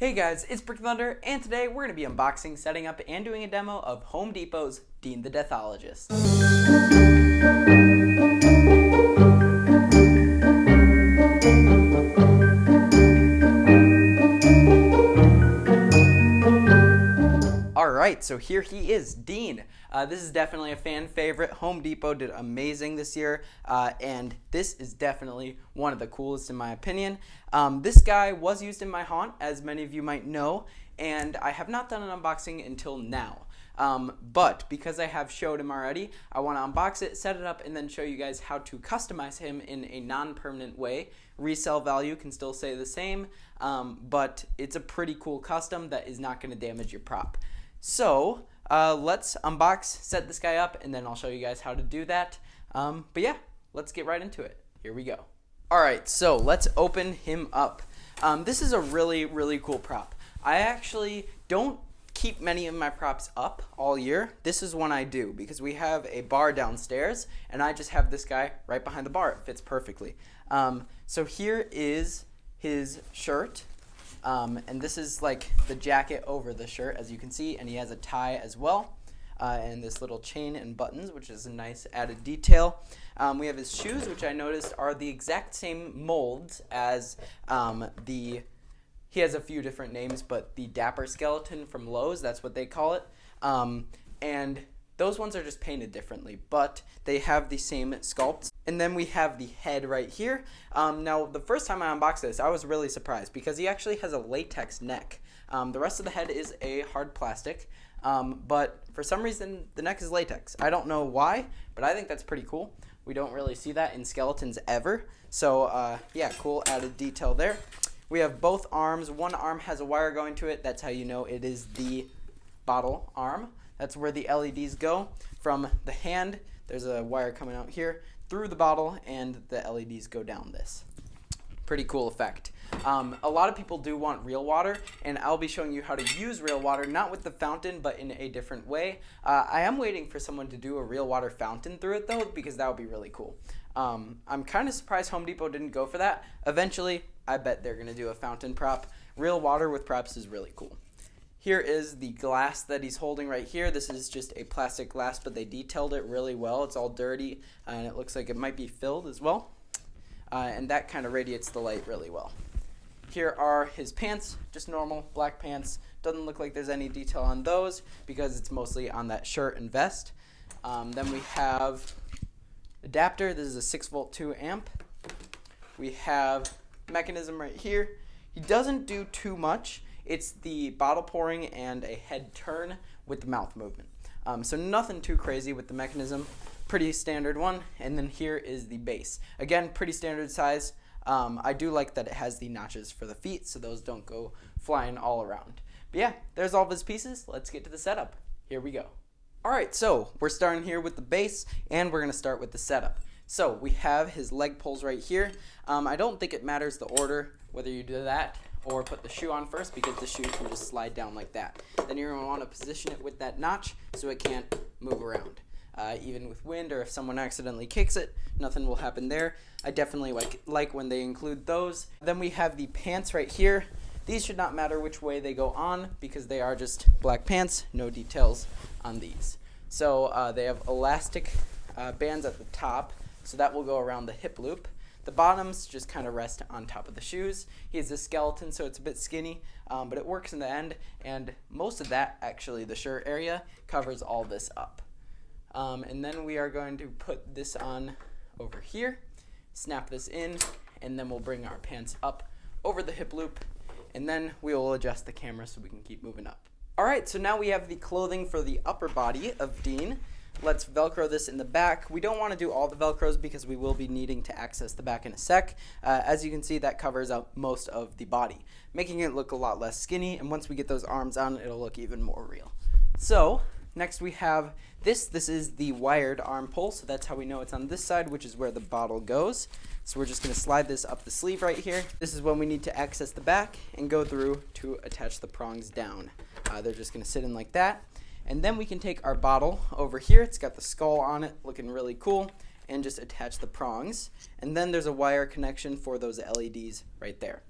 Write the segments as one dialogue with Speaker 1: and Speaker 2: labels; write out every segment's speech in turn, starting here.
Speaker 1: Hey guys, it's Brick Thunder, and today we're going to be unboxing, setting up, and doing a demo of Home Depot's Dean the Deathologist. Alright, so here he is, Dean. This is definitely a fan favorite. Home Depot did amazing this year, and this is definitely one of the coolest in my opinion. This guy was used in my haunt, as many of you might know, and I have not done an unboxing until now. But because I have showed him already, I want to unbox it, set it up, and then show you guys how to customize him in a non-permanent way. Resale value can still stay the same, but it's a pretty cool custom that is not going to damage your prop. So let's unbox, set this guy up, and then I'll show you guys how to do that. But yeah, let's get right into it. Here we go. Alright, so let's open him up. This is a really cool prop. I actually don't keep many of my props up all year. This is one I do because we have a bar downstairs and I just have this guy right behind the bar. It fits perfectly. So here is his shirt. And this is like the jacket over the shirt, as you can see, and he has a tie as well, and this little chain and buttons, which is a nice added detail. We have his shoes, which I noticed are the exact same molds as he has a few different names, but the Dapper Skeleton from Lowe's, that's what they call it. And those ones are just painted differently, but they have the same sculpts. And then we have the head right here. Now, the first time I unboxed this, I was really surprised because he actually has a latex neck. The rest of the head is a hard plastic, but for some reason, the neck is latex. I don't know why, but I think that's pretty cool. We don't really see that in skeletons ever. So, yeah, cool added detail there. We have both arms. One arm has a wire going to it. That's how you know it is the bottle arm. That's where the LEDs go. From the hand, there's a wire coming out here through the bottle, and the LEDs go down this. Pretty cool effect. A lot of people do want real water, and I'll be showing you how to use real water, not with the fountain, but in a different way. I am waiting for someone to do a real water fountain through it, though, because that would be really cool. I'm kind of surprised Home Depot didn't go for that. Eventually, I bet they're going to do a fountain prop. Real water with props is really cool. Here is the glass that he's holding right here. This is just a plastic glass, but they detailed it really well. It's all dirty, and it looks like it might be filled as well. And that kind of radiates the light really well. Here are his pants, just normal black pants. Doesn't look like there's any detail on those because it's mostly on that shirt and vest. Then we have adapter. This is a 6-volt 2 amp. We have mechanism right here. He doesn't do too much. It's the bottle pouring and a head turn with the mouth movement. So nothing too crazy with the mechanism. Pretty standard one. And then here is the base. Again, pretty standard size. I do like that it has the notches for the feet so those don't go flying all around. But yeah, there's all of his pieces. Let's get to the setup. Here we go. Alright, so we're starting here with the base, and we're going to start with the setup. So we have his leg pulls right here. I don't think it matters the order, whether you do that or put the shoe on first, because the shoe can just slide down like that. Then you're going to want to position it with that notch so it can't move around. Even with wind, or if someone accidentally kicks it, nothing will happen there. I definitely like when they include those. Then we have the pants right here. These should not matter which way they go on because they are just black pants, no details on these. So they have elastic bands at the top, so that will go around the hip loop. The bottoms just kind of rest on top of the shoes. He has a skeleton, so it's a bit skinny, but it works in the end, and most of that, actually, the shirt area, covers all this up. And then we are going to put this on over here, snap this in, and then we'll bring our pants up over the hip loop, and then we will adjust the camera so we can keep moving up. Alright, so now we have the clothing for the upper body of Dean. Let's Velcro this in the back. We don't want to do all the Velcros because we will be needing to access the back in a sec. As you can see, that covers up most of the body, making it look a lot less skinny, and once we get those arms on, it'll look even more real. So, next we have this. This is the wired arm pull, so that's how we know it's on this side, which is where the bottle goes. So we're just going to slide this up the sleeve right here. This is when we need to access the back and go through to attach the prongs down. They're just going to sit in like that. And then we can take our bottle over here. It's got the skull on it, looking really cool, and just attach the prongs. And then there's a wire connection for those LEDs right there.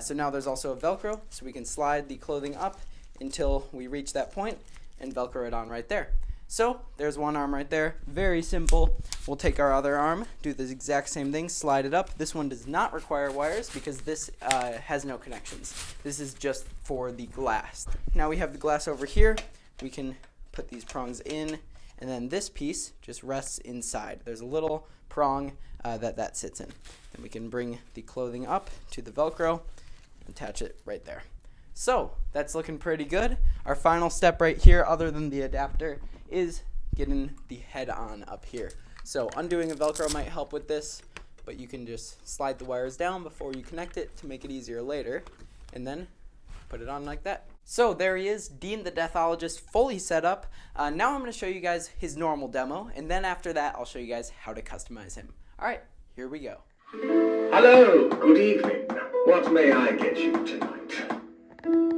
Speaker 1: So now there's also a Velcro, so we can slide the clothing up until we reach that point and Velcro it on right there. So there's one arm right there, very simple. We'll take our other arm, do the exact same thing, slide it up. This one does not require wires because this has no connections. This is just for the glass. Now we have the glass over here. We can put these prongs in, and then this piece just rests inside. There's a little prong that sits in. Then we can bring the clothing up to the Velcro, attach it right there. So that's looking pretty good. Our final step right here, other than the adapter, is getting the head on up here. So undoing a Velcro might help with this, but you can just slide the wires down before you connect it to make it easier later, and then put it on like that. So there he is, Dean the Deathologist, fully set up. Now I'm going to show you guys his normal demo, and then after that I'll show you guys how to customize him. Alright, here we go.
Speaker 2: Hello, good evening. What may I get you tonight?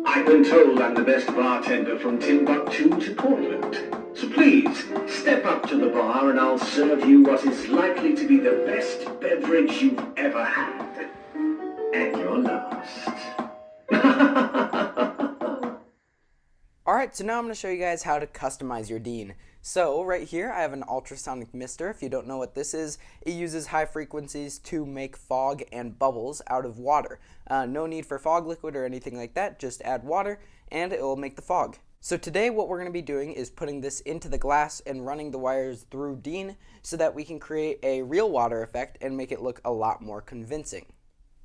Speaker 2: I've been told I'm the best bartender from Timbuktu to Portland. So please, step up to the bar and I'll serve you what is likely to be the best beverage you've ever had. And your last.
Speaker 1: Alright, so now I'm going to show you guys how to customize your Dean. So right here I have an ultrasonic mister. If you don't know what this is, it uses high frequencies to make fog and bubbles out of water. No need for fog liquid or anything like that, just add water and it will make the fog. So today what we're going to be doing is putting this into the glass and running the wires through Dean so that we can create a real water effect and make it look a lot more convincing.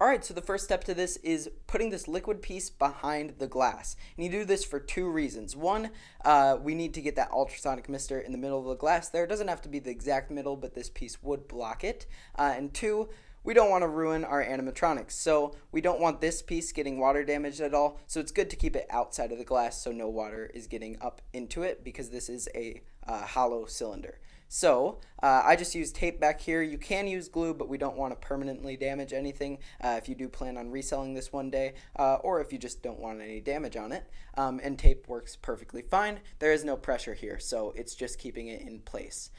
Speaker 1: Alright, so the first step to this is putting this liquid piece behind the glass. And you do this for two reasons. One, we need to get that ultrasonic mister in the middle of the glass there. It doesn't have to be the exact middle, but this piece would block it. And two, we don't want to ruin our animatronics. So we don't want this piece getting water damaged at all. So it's good to keep it outside of the glass so no water is getting up into it because this is a hollow cylinder. So I just use tape back here. You can use glue, but we don't want to permanently damage anything if you do plan on reselling this one day, or if you just don't want any damage on it. And tape works perfectly fine. There is no pressure here, so it's just keeping it in place.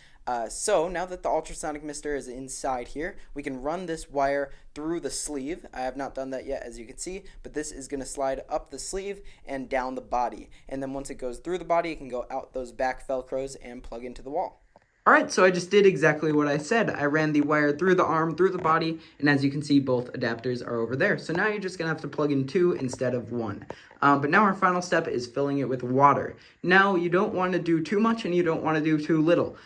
Speaker 1: So now that the ultrasonic mister is inside here, we can run this wire through the sleeve. I have not done that yet, as you can see, but this is going to slide up the sleeve and down the body. And then once it goes through the body, it can go out those back Velcros and plug into the wall. Alright, so I just did exactly what I said. I ran the wire through the arm, through the body, and as you can see, both adapters are over there. So now you're just going to have to plug in two instead of one. But now our final step is filling it with water. Now, you don't want to do too much and you don't want to do too little.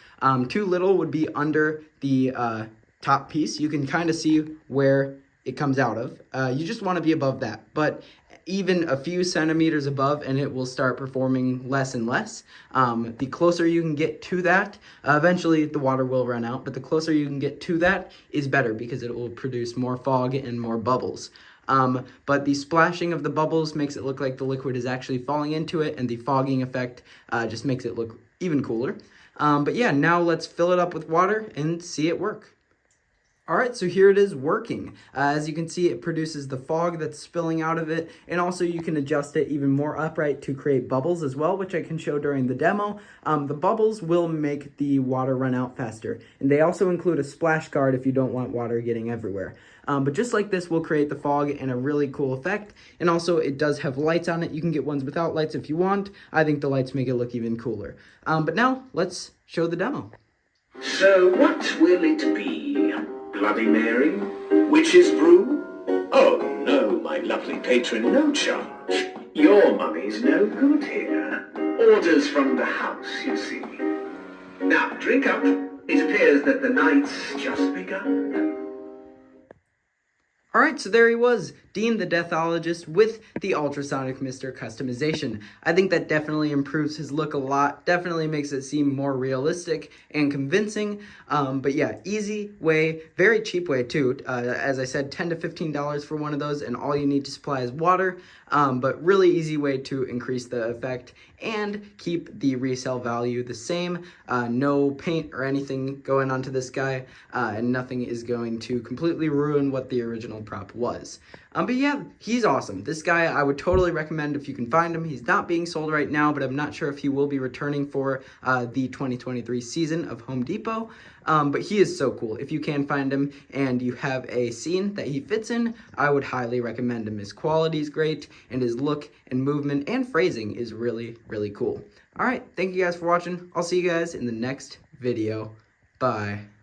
Speaker 1: Too little would be under the top piece. You can kind of see where it comes out of. You just want to be above that. But even a few centimeters above and it will start performing less and less. The closer you can get to that, eventually the water will run out, but the closer you can get to that is better because it will produce more fog and more bubbles. But the splashing of the bubbles makes it look like the liquid is actually falling into it, and the fogging effect just makes it look even cooler. But yeah, now let's fill it up with water and see it work. Alright, so here it is working. As you can see, it produces the fog that's spilling out of it, and also you can adjust it even more upright to create bubbles as well, which I can show during the demo. The bubbles will make the water run out faster, and they also include a splash guard if you don't want water getting everywhere. But just like this will create the fog and a really cool effect, and also it does have lights on it. You can get ones without lights if you want. I think the lights make it look even cooler. But now, let's show the demo.
Speaker 2: So what will it be? Bloody Mary? Witch's brew? Oh no, my lovely patron, no charge. Your money's no good here. Orders from the house, you see. Now, drink up. It appears that the night's just begun.
Speaker 1: Alright, so there he was, Dean the Deathologist with the ultrasonic mister customization. I think that definitely improves his look a lot, definitely makes it seem more realistic and convincing. But yeah, easy way, very cheap way too. As I said, $10 to $15 for one of those, and all you need to supply is water. But really easy way to increase the effect and keep the resale value the same. No paint or anything going onto this guy, and nothing is going to completely ruin what the original prop was. But yeah, he's awesome. This guy I would totally recommend if you can find him. He's not being sold right now, but I'm not sure if he will be returning for the 2023 season of Home Depot. But he is so cool. If you can find him and you have a scene that he fits in, I would highly recommend him. His quality is great, and his look and movement and phrasing is really, really cool. All right, thank you guys for watching. I'll see you guys in the next video. Bye.